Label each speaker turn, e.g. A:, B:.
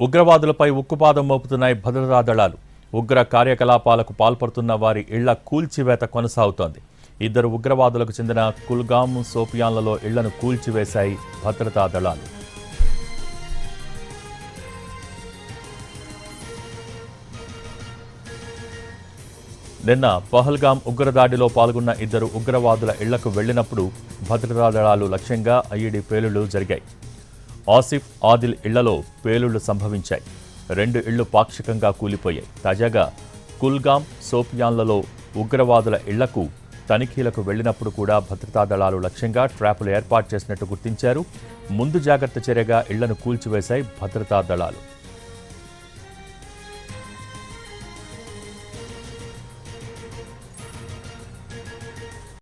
A: ఉగ్రవాదులపై ఉక్కుపాదం మోపుతున్నాయి భద్రతా దళాలు. ఉగ్ర కార్యకలాపాలకు పాల్పడుతున్న వారి ఇళ్ల కూల్చివేత కొనసాగుతోంది. 2 ఉగ్రవాదులకు చెందిన కుల్గామ్, సోపియాన్లలో ఇళ్లను కూల్చివేశాయి భద్రతా దళాలు. నిన్న పహల్గామ్ ఉగ్రదాడిలో పాల్గొన్న 2 ఉగ్రవాదుల ఇళ్లకు వెళ్లినప్పుడు భద్రతా దళాలు లక్ష్యంగా ఐఈడీ పేలుళ్లు జరిగాయి. ఆసిఫ్, ఆదిల్ ఇళ్లలో పేలుళ్లు సంభవించాయి. 2 ఇళ్లు పాక్షికంగా కూలిపోయాయి. తాజాగా కుల్గామ్, సోపియాన్లలో ఉగ్రవాదుల ఇళ్లకు తనిఖీలకు వెళ్లినప్పుడు కూడా భద్రతా దళాలు లక్ష్యంగా ట్రాపులు ఏర్పాటు చేసినట్టు గుర్తించారు. ముందు జాగ్రత్త చర్యగా ఇళ్లను కూల్చివేశాయి భద్రతా దళాలు.